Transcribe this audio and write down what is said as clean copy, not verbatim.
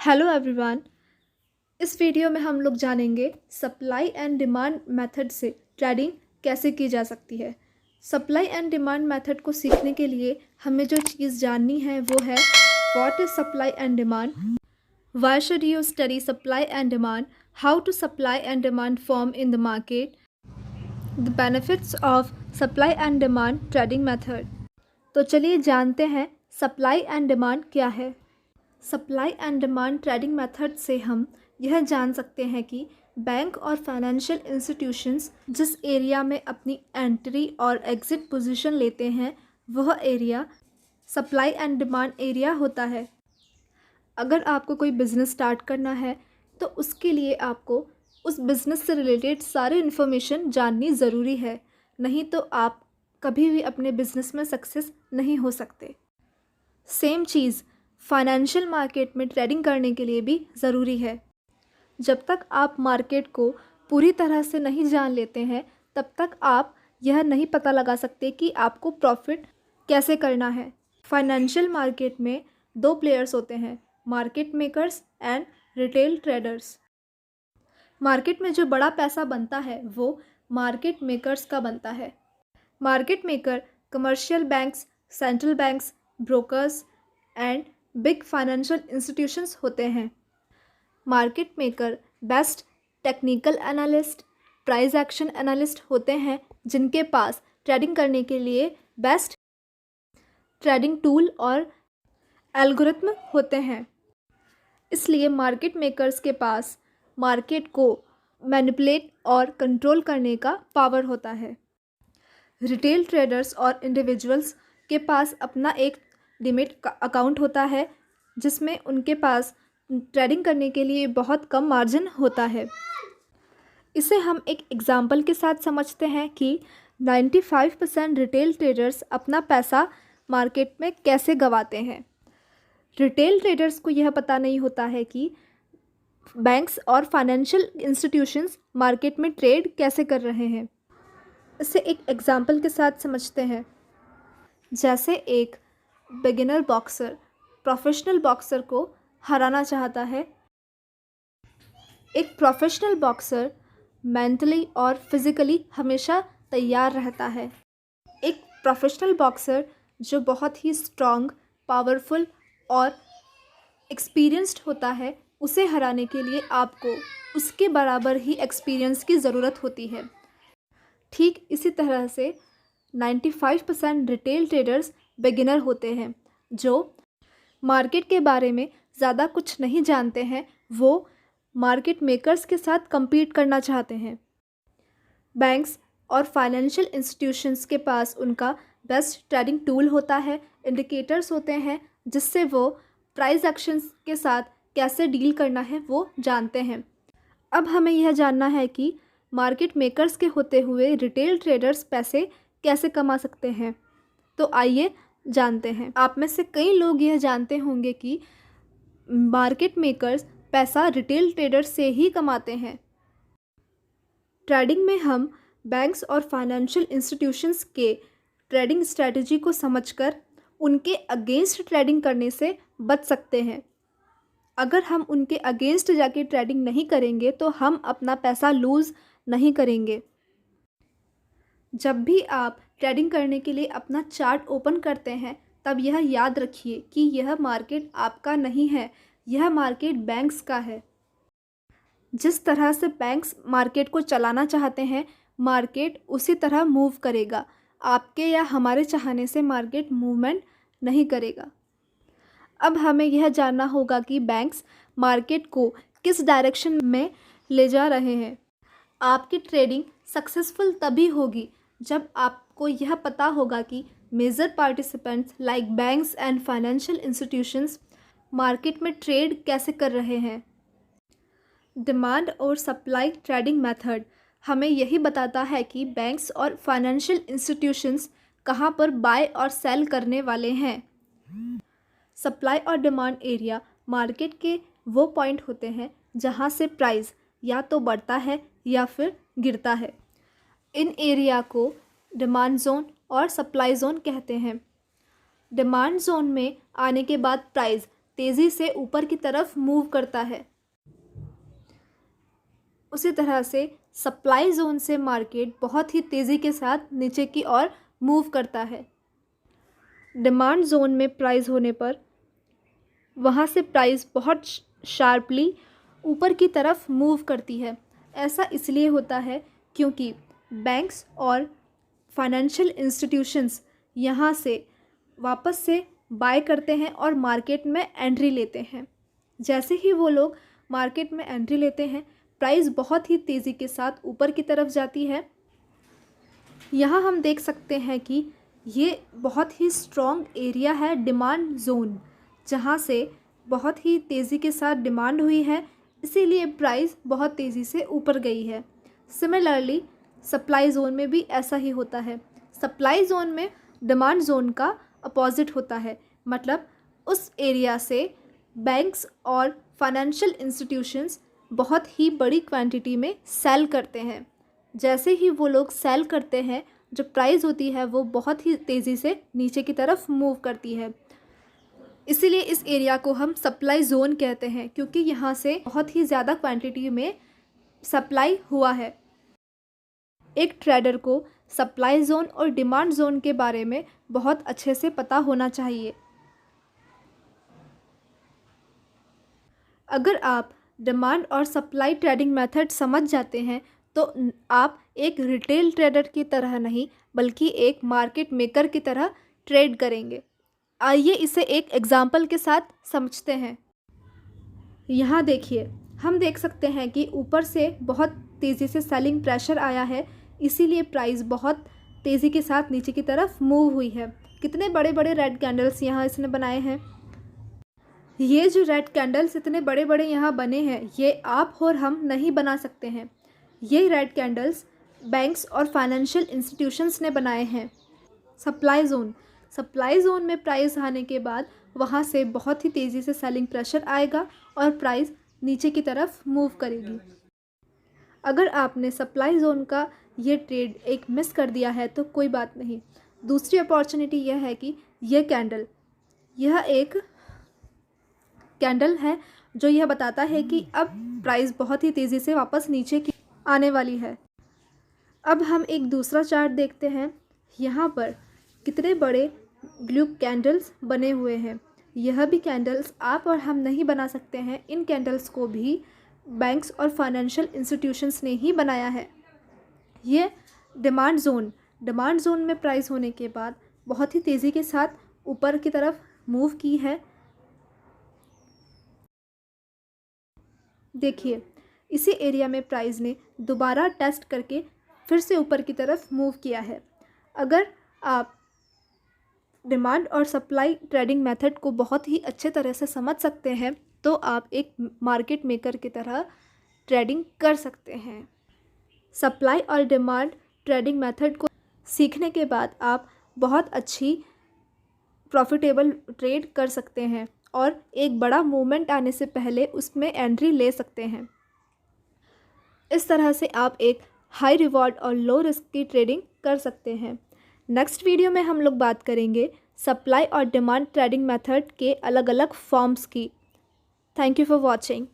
Hello everyone. इस video में हम लोग जानेंगे सप्लाई एंड डिमांड मेथड से ट्रेडिंग कैसे की जा सकती है। सप्लाई एंड डिमांड मेथड को सीखने के लिए हमें जो चीज़ जाननी है वो है what is supply and demand, why should you study supply and demand, how to supply and demand form in the market, the benefits of supply and demand trading method. तो चलिए जानते हैं सप्लाई एंड डिमांड क्या है। Supply and demand trading method से हम यह जान सकते हैं कि बैंक और फाइनेंशियल इंस्टीट्यूशंस जिस एरिया में अपनी एंट्री और एग्ज़िट पोजीशन लेते हैं वह area supply and demand area होता है। अगर आपको कोई बिज़नेस स्टार्ट करना है तो उसके लिए आपको उस बिज़नेस से रिलेटेड सारी इन्फॉर्मेशन जाननी ज़रूरी है, नहीं तो आप कभी भी अपने बिज़नेस में सक्सेस नहीं हो सकते। सेम चीज़ फाइनेंशियल मार्केट में ट्रेडिंग करने के लिए भी ज़रूरी है। जब तक आप मार्केट को पूरी तरह से नहीं जान लेते हैं तब तक आप यह नहीं पता लगा सकते कि आपको प्रॉफिट कैसे करना है। फाइनेंशियल मार्केट में दो प्लेयर्स होते हैं, market makers and retail traders. Market में जो बड़ा पैसा बनता है वो मार्केट मेकर्स का बनता है। Market maker commercial banks, central banks, brokers and big financial institutions होते हैं। Market maker best technical analyst, price action analyst होते हैं जिनके पास ट्रेडिंग करने के लिए बेस्ट ट्रेडिंग टूल और एल्गोरिथम होते हैं। इसलिए मार्केट मेकर्स के पास मार्केट को मैनिपुलेट और कंट्रोल करने का पावर होता है। रिटेल ट्रेडर्स और इंडिविजुअल्स के पास अपना एक डिमेट अकाउंट होता है जिसमें उनके पास ट्रेडिंग करने के लिए बहुत कम मार्जिन होता है। इसे हम एक एग्जांपल के साथ समझते हैं कि 95% रिटेल ट्रेडर्स अपना पैसा मार्केट में कैसे गंवाते हैं। रिटेल ट्रेडर्स को यह पता नहीं होता है कि बैंक्स और फाइनेंशियल इंस्टीट्यूशंस मार्केट में ट्रेड कैसे कर रहे हैं। इसे एक एग्जांपल के साथ समझते हैं। जैसे एक बिगिनर बॉक्सर प्रोफेशनल बॉक्सर को हराना चाहता है। एक प्रोफेशनल बॉक्सर मेंटली और फिज़िकली हमेशा तैयार रहता है। एक प्रोफेशनल बॉक्सर जो बहुत ही स्ट्रॉन्ग, पावरफुल और एक्सपीरियंस्ड होता है, उसे हराने के लिए आपको उसके बराबर ही एक्सपीरियंस की ज़रूरत होती है। ठीक इसी तरह से 95% रिटेल ट्रेडर्स बिगिनर होते हैं जो मार्केट के बारे में ज़्यादा कुछ नहीं जानते हैं। वो मार्केट मेकर्स के साथ compete करना चाहते हैं। बैंक्स और फाइनेंशियल इंस्टीट्यूशंस के पास उनका बेस्ट ट्रेडिंग टूल होता है, इंडिकेटर्स होते हैं जिससे वो प्राइस एक्शंस के साथ कैसे डील करना है वो जानते हैं। अब हमें यह जानना है कि मार्केट मेकर्स के होते हुए रिटेल ट्रेडर्स पैसे कैसे कमा सकते हैं। तो आइए जानते हैं। आप में से कई लोग यह जानते होंगे कि मार्केट मेकर्स पैसा रिटेल ट्रेडर्स से ही कमाते हैं। ट्रेडिंग में हम बैंक्स और फाइनेंशियल इंस्टीट्यूशंस के ट्रेडिंग स्ट्रेटजी को समझकर उनके अगेंस्ट ट्रेडिंग करने से बच सकते हैं। अगर हम उनके अगेंस्ट जाके ट्रेडिंग नहीं करेंगे तो हम अपना पैसा लूज़ नहीं करेंगे। जब भी आप ट्रेडिंग करने के लिए अपना चार्ट ओपन करते हैं तब यह याद रखिए कि यह मार्केट आपका नहीं है, यह मार्केट बैंक्स का है। जिस तरह से बैंक्स मार्केट को चलाना चाहते हैं मार्केट उसी तरह मूव करेगा। आपके या हमारे चाहने से मार्केट मूवमेंट नहीं करेगा। अब हमें यह जानना होगा कि बैंक्स मार्केट को किस डायरेक्शन में ले जा रहे हैं। आपकी ट्रेडिंग सक्सेसफुल तभी होगी जब आपको यह पता होगा कि major participants like banks and financial institutions market में ट्रेड कैसे कर रहे हैं। डिमांड और सप्लाई ट्रेडिंग मेथड हमें यही बताता है कि बैंक्स और फाइनेंशियल इंस्टीट्यूशंस कहाँ पर बाय और सेल करने वाले हैं। सप्लाई और डिमांड एरिया मार्केट के वो पॉइंट होते हैं जहाँ से प्राइस या तो बढ़ता है या फिर गिरता है। इन एरिया को डिमांड जोन और सप्लाई जोन कहते हैं। डिमांड जोन में आने के बाद प्राइस तेज़ी से ऊपर की तरफ मूव करता है। उसी तरह से सप्लाई जोन से मार्केट बहुत ही तेज़ी के साथ नीचे की ओर मूव करता है। डिमांड जोन में प्राइस होने पर वहाँ से प्राइस बहुत शार्पली ऊपर की तरफ मूव करती है। ऐसा इसलिए होता है क्योंकि बैंक्स और फाइनेंशियल इंस्टीट्यूशंस यहाँ से वापस से बाय करते हैं और मार्केट में एंट्री लेते हैं। जैसे ही वो लोग मार्केट में एंट्री लेते हैं, प्राइस बहुत ही तेज़ी के साथ ऊपर की तरफ जाती है। यहाँ हम देख सकते हैं कि ये बहुत ही स्ट्रॉन्ग एरिया है डिमांड जोन, जहाँ से बहुत ही तेज़ी के साथ डिमांड हुई है, इसीलिए प्राइस बहुत तेज़ी से ऊपर गई है। सिमिलरली सप्लाई जोन में भी ऐसा ही होता है। सप्लाई जोन में डिमांड जोन का अपोजिट होता है, मतलब उस एरिया से बैंक्स और फाइनेंशियल इंस्टीट्यूशंस बहुत ही बड़ी क्वांटिटी में सेल करते हैं। जैसे ही वो लोग सेल करते हैं, जो प्राइस होती है वो बहुत ही तेज़ी से नीचे की तरफ मूव करती है। इसीलिए इस एरिया को हम सप्लाई जोन कहते हैं, क्योंकि यहाँ से बहुत ही ज़्यादा क्वांटिटी में सप्लाई हुआ है। एक ट्रेडर को सप्लाई जोन और डिमांड जोन के बारे में बहुत अच्छे से पता होना चाहिए। अगर आप डिमांड और सप्लाई ट्रेडिंग मेथड समझ जाते हैं तो आप एक रिटेल ट्रेडर की तरह नहीं बल्कि एक मार्केट मेकर की तरह ट्रेड करेंगे। आइए इसे एक एग्जाम्पल के साथ समझते हैं। यहाँ देखिए, हम देख सकते हैं कि ऊपर से बहुत तेज़ी से सेलिंग प्रेशर आया है, इसीलिए प्राइस बहुत तेज़ी के साथ नीचे की तरफ मूव हुई है। कितने बड़े बड़े रेड कैंडल्स यहाँ इसने बनाए हैं। ये जो रेड कैंडल्स इतने बड़े बड़े यहाँ बने हैं, ये आप और हम नहीं बना सकते हैं। ये रेड कैंडल्स बैंक्स और फाइनेंशियल इंस्टीट्यूशंस ने बनाए हैं। सप्लाई जोन में प्राइस आने के बाद वहाँ से बहुत ही तेज़ी से सेलिंग प्रेशर आएगा और प्राइस नीचे की तरफ मूव करेगी। अगर आपने सप्लाई जोन का ये ट्रेड एक मिस कर दिया है तो कोई बात नहीं। दूसरी अपॉर्चुनिटी यह है कि यह एक कैंडल है जो यह बताता है कि अब प्राइस बहुत ही तेज़ी से वापस नीचे की आने वाली है। अब हम एक दूसरा चार्ट देखते हैं। यहाँ पर कितने बड़े ब्लू कैंडल्स बने हुए हैं। यह भी कैंडल्स आप और हम नहीं बना सकते हैं। इन कैंडल्स को भी बैंक्स और फाइनेंशियल इंस्टीट्यूशंस ने ही बनाया है। ये डिमांड जोन में प्राइस होने के बाद बहुत ही तेज़ी के साथ ऊपर की तरफ मूव की है। देखिए, इसी एरिया में प्राइस ने दोबारा टेस्ट करके फिर से ऊपर की तरफ मूव किया है। अगर आप डिमांड और सप्लाई ट्रेडिंग मेथड को बहुत ही अच्छे तरह से समझ सकते हैं तो आप एक मार्केट मेकर की तरह ट्रेडिंग कर सकते हैं। सप्लाई और डिमांड ट्रेडिंग मेथड को सीखने के बाद आप बहुत अच्छी प्रॉफिटेबल ट्रेड कर सकते हैं और एक बड़ा मूवमेंट आने से पहले उसमें एंट्री ले सकते हैं। इस तरह से आप एक हाई रिवॉर्ड और लो रिस्क की ट्रेडिंग कर सकते हैं। नेक्स्ट वीडियो में हम लोग बात करेंगे सप्लाई और डिमांड ट्रेडिंग मेथड के अलग अलग फॉर्म्स की। Thank you for watching.